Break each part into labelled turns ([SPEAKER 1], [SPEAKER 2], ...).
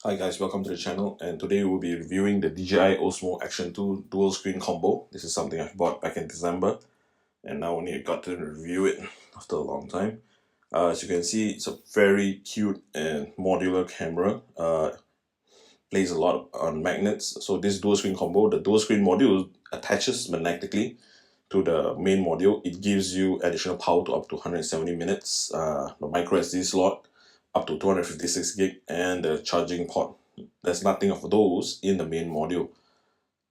[SPEAKER 1] Hi guys, welcome to the channel, and today we'll be reviewing the DJI Osmo Action 2 dual screen combo. This is something I bought back in December and now only I got to review it after a long time. As you can see, it's a very cute and modular camera. Plays a lot on magnets. So this dual screen combo, the dual screen module attaches magnetically to the main module. It gives you additional power to up to 170 minutes, the micro SD slot up to 256 gig, and the charging port. There's nothing of those in the main module.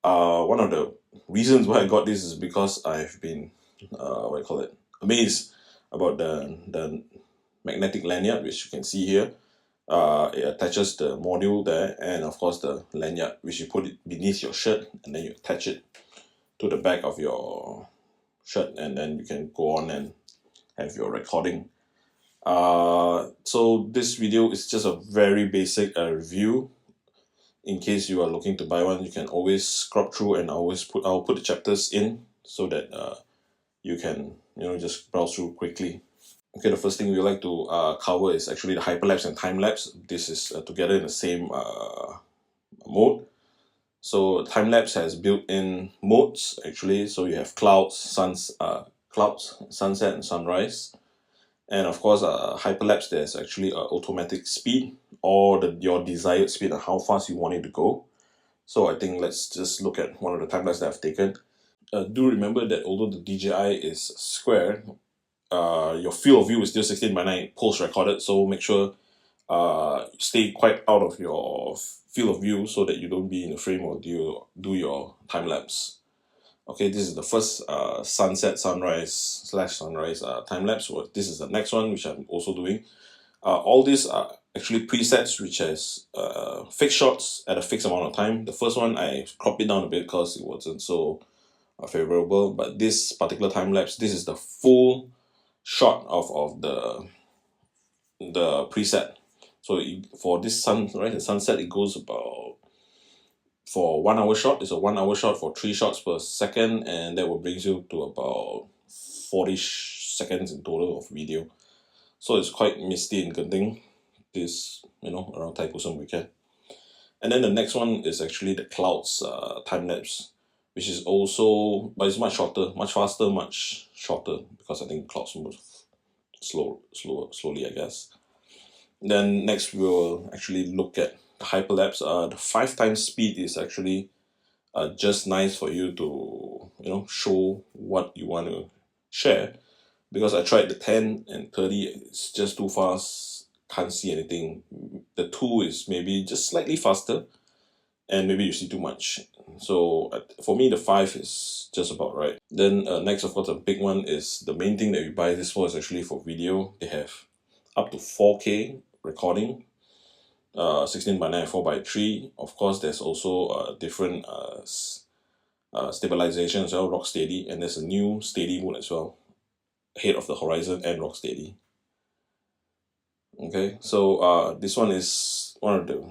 [SPEAKER 1] One of the reasons why I got this is because I've been amazed about the magnetic lanyard, which you can see here. It attaches the module there, and of course the lanyard, which you put it beneath your shirt, and then you attach it to the back of your shirt, and then you can go on and have your recording. So this video is just a very basic review. In case you are looking to buy one, you can always scrub through, and I'll put the chapters in so that you can just browse through quickly. Okay, the first thing we like to cover is actually the hyperlapse and time-lapse. This is together in the same mode. So time-lapse has built-in modes actually. So you have clouds, sunset, and sunrise. And of course, hyperlapse, there's actually an automatic speed or your desired speed and how fast you want it to go. So I think let's just look at one of the time-lapse that I've taken. Do remember that although the DJI is square, your field of view is still 16:9 post-recorded. So make sure stay quite out of your field of view so that you don't be in the frame or do your time-lapse. Okay, this is the first sunset, sunrise/sunrise time-lapse. This is the next one, which I'm also doing. All these are actually presets which has fixed shots at a fixed amount of time. The first one I cropped it down a bit because it wasn't so favorable, but this particular time-lapse, this is the full shot of the preset. So for this sunrise and sunset, it goes about, for 1 hour shot, it's a 1 hour shot for 3 shots per second, and that will bring you to about 40 seconds in total of video. So it's quite misty in Genting this, around Thaipusam weekend. And then the next one is actually the clouds time-lapse, which is also, but it's much shorter, much faster, much shorter, because I think clouds move slowly, I guess. Then next we'll actually look at the hyperlapse. The 5 times speed is actually just nice for you to show what you want to share, because I tried the 10 and 30, it's just too fast, can't see anything. The 2 is maybe just slightly faster, and maybe you see too much. So for me, the 5 is just about right. Then next, of course, the big one is the main thing that we buy this for is actually for video. They have up to 4K recording, 16:9 4:3. Of course, there's also different stabilization as well, rock steady, and there's a new steady mode as well, head of the horizon and rock steady. Okay, so this one is one of the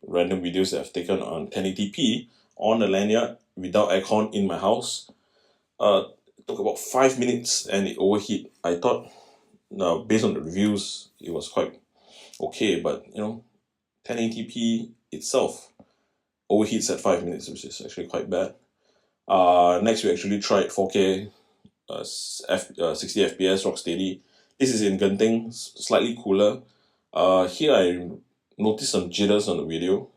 [SPEAKER 1] random videos that I've taken on 1080p on the lanyard without aircon in my house. It took about 5 minutes and it overheat. I thought, now based on the reviews, it was quite okay, but 1080p itself overheats at 5 minutes, which is actually quite bad. Next, we actually tried 4K 60 FPS rock steady. This is in Genting, slightly cooler. Here I noticed some jitters on the video.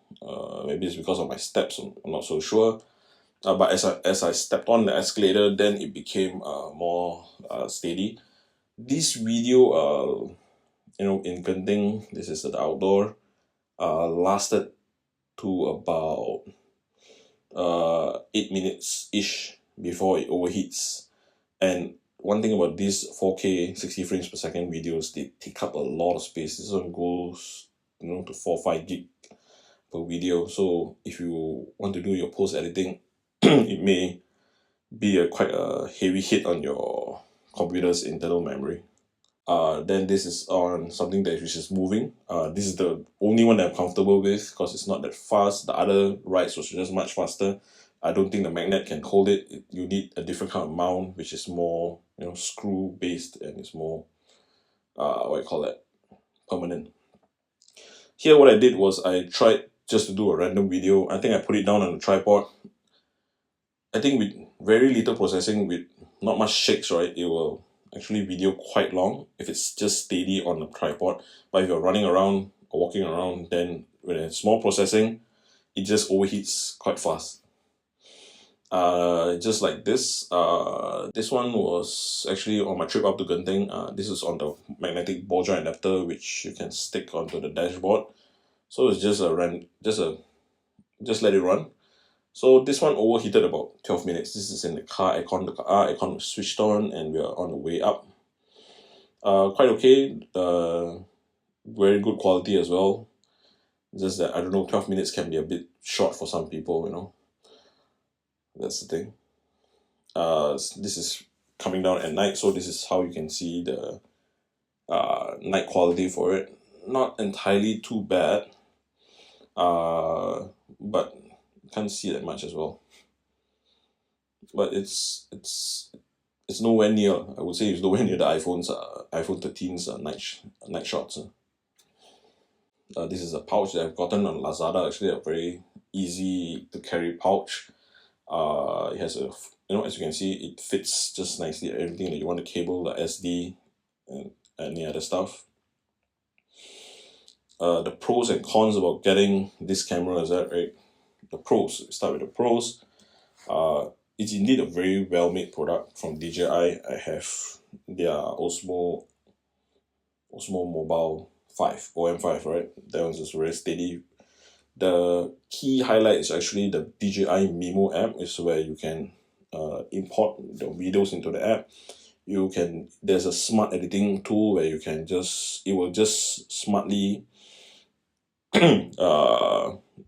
[SPEAKER 1] Maybe it's because of my steps, I'm not so sure. But as I stepped on the escalator, then it became more steady. This video, in Genting, this is the outdoor, lasted to about 8 minutes ish before it overheats. And one thing about these 4K 60 frames per second videos, they take up a lot of space. This one goes to 4-5 gig per video. So if you want to do your post editing, it may be quite a heavy hit on your computer's internal memory. Then this is on something which is moving. This is the only one that I'm comfortable with because it's not that fast. The other rides was just much faster. I don't think the magnet can hold it. You need a different kind of mount, which is more screw based and it's more permanent. Here what I did was I tried just to do a random video. I think I put it down on a tripod. I think with very little processing, with not much shakes, right, it will actually video quite long if it's just steady on the tripod. But if you're running around or walking around, then when it's small processing, it just overheats quite fast. Just like this. This one was actually on my trip up to Genting. This is on the magnetic ball joint adapter, which you can stick onto the dashboard. So it's just just let it run. So this one overheated about 12 minutes. This is in the car aircon. The car aircon was switched on, and we are on the way up. Quite okay. Very good quality as well. Just that I don't know, 12 minutes can be a bit short for some people, you know. That's the thing. This is coming down at night, so this is how you can see the night quality for it. Not entirely too bad, but can't see that much as well. But it's nowhere near. I would say it's nowhere near the iPhone 13's night shots. This is a pouch that I've gotten on Lazada. Actually, a very easy to carry pouch. It has a, as you can see, it fits just nicely everything that you want to cable, the SD and any other stuff. The pros and cons about getting this camera is that, right? The pros, start with the pros. It's indeed a very well made product from DJI. I have their Osmo Mobile 5, OM5, right? That one's just very steady. The key highlight is actually the DJI Mimo app, is where you can import the videos into the app. There's a smart editing tool where it will just smartly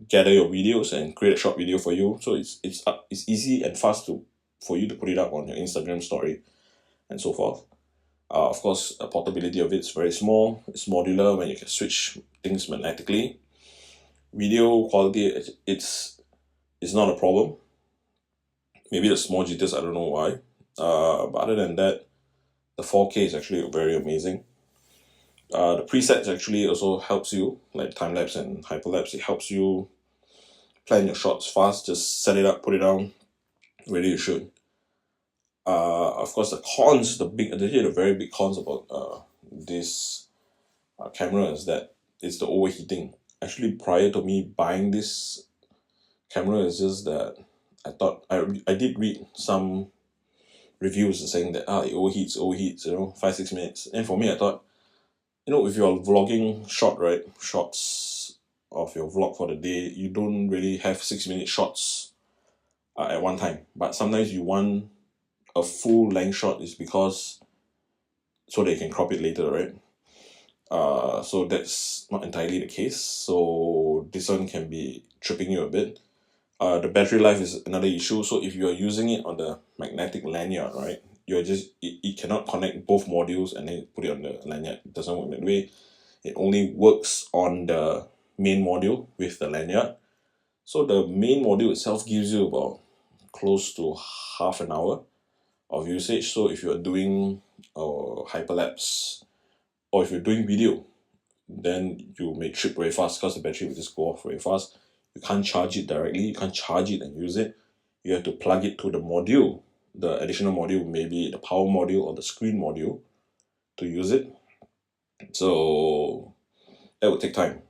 [SPEAKER 1] gather your videos and create a short video for you. So it's easy and fast for you to put it up on your Instagram story and so forth. Of course, the portability of it's very small. It's modular when you can switch things magnetically. Video quality, it's not a problem. Maybe the small jitters, I don't know why. But other than that, the 4K is actually very amazing. The presets actually also helps you, like Timelapse and Hyperlapse. It helps you plan your shots fast. Just set it up, put it down, ready to shoot. Of course, the cons, the very big cons about this camera is that it's the overheating. Actually, prior to me buying this camera, is just that I thought I did read some reviews saying that it overheats, 5-6 minutes. And for me, I thought, if you're vlogging shots of your vlog for the day, you don't really have 6-minute shots at one time. But sometimes you want a full length shot, is because so they can crop it later, right? So that's not entirely the case. So this one can be tripping you a bit. The battery life is another issue. So if you are using it on the magnetic lanyard, right, it cannot connect both modules and then put it on the lanyard. It doesn't work that way. It only works on the main module with the lanyard. So the main module itself gives you about close to half an hour of usage. So if you're doing hyperlapse, or if you're doing video, then you may trip very fast because the battery will just go off very fast. You can't charge it directly. You can't charge it and use it. You have to plug it to the module, the additional module, maybe the power module or the screen module, to use it. So that would take time.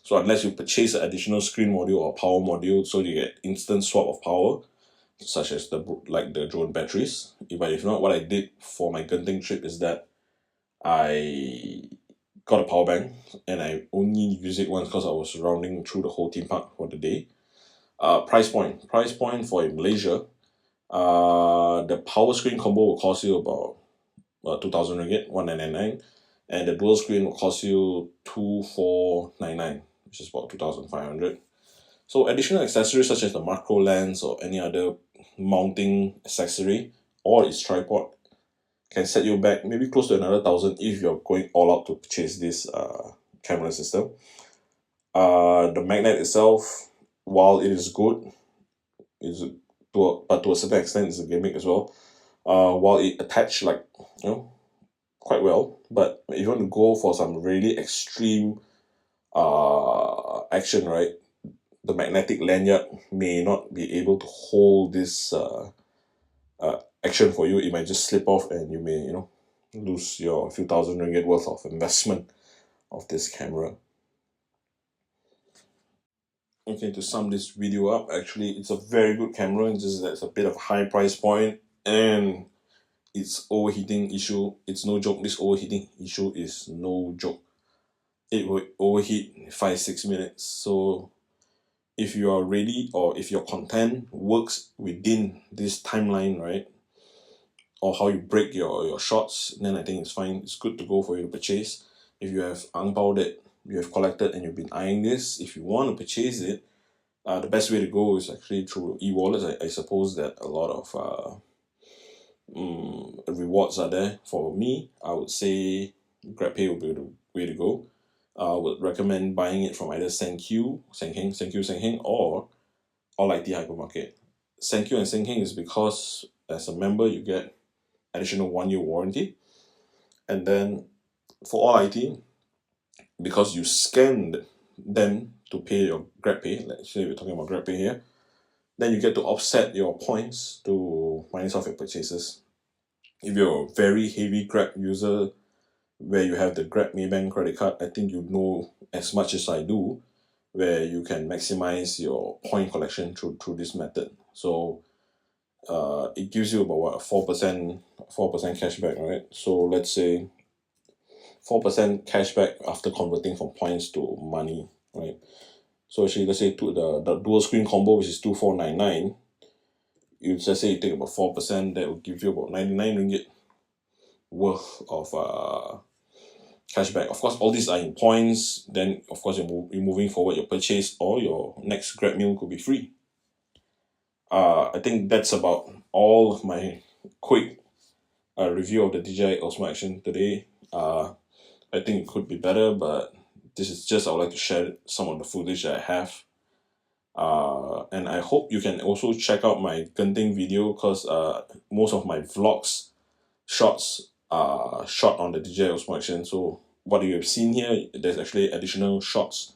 [SPEAKER 1] So unless you purchase an additional screen module or power module, so you get instant swap of power, such as the drone batteries. But if not, what I did for my Genting trip is that I got a power bank, and I only used it once because I was rounding through the whole theme park for the day. Price point for Malaysia, the power screen combo will cost you about 2,000 ringgit, 1,999, and the dual screen will cost you 2,499, which is about 2,500. So additional accessories such as the macro lens or any other mounting accessory or its tripod can set you back maybe close to another 1,000 if you're going all out to purchase this camera system. The magnet itself, while it is good, but to a certain extent, it's a gimmick as well. While it attached quite well, but if you want to go for some really extreme action, right? The magnetic lanyard may not be able to hold this action for you. It might just slip off and you may, lose your few thousand ringgit worth of investment of this camera. Okay, to sum this video up, actually it's a very good camera, just that it's a bit of a high price point, and its overheating issue, it's no joke. This overheating issue is no joke. It will overheat 5-6 minutes. So if you are ready, or if your content works within this timeline, right, or how you break your shots, then I think it's fine. It's good to go for you to purchase. If you have ang pao that you have collected and you've been eyeing this, if you want to purchase it, the best way to go is actually through e-wallets. I suppose that a lot of rewards are there. For me, I would say GrabPay will be the way to go. I would recommend buying it from either Sengheng, or All IT Hypermarket. Senq and Sengheng is because as a member you get additional 1-year warranty, and then for All IT, because you scanned them to pay your GrabPay, let's say we're talking about GrabPay here, then you get to offset your points to minus off your purchases. If you're a very heavy Grab user, where you have the Grab Maybank credit card, I think you know as much as I do, where you can maximize your point collection through this method. So it gives you about what, 4% cashback, right? So let's say 4% cashback after converting from points to money, right? So actually, let's say to the dual screen combo, which is 2499, you just say you take about 4%, that will give you about 99 ringgit worth of cashback. Of course, all these are in points. Then, of course, you're moving forward your purchase, or your next Grab meal could be free. I think that's about all of my quick review of the DJI Osmo Action today. I think it could be better, but this is just, I would like to share some of the footage that I have. And I hope you can also check out my Genting video, because most of my vlogs shots are shot on the DJI Osmo Action. So what you have seen here, there's actually additional shots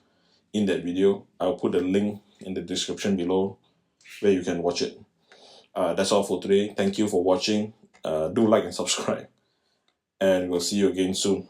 [SPEAKER 1] in that video. I'll put the link in the description below where you can watch it. That's all for today. Thank you for watching. Do like and subscribe, and we'll see you again soon.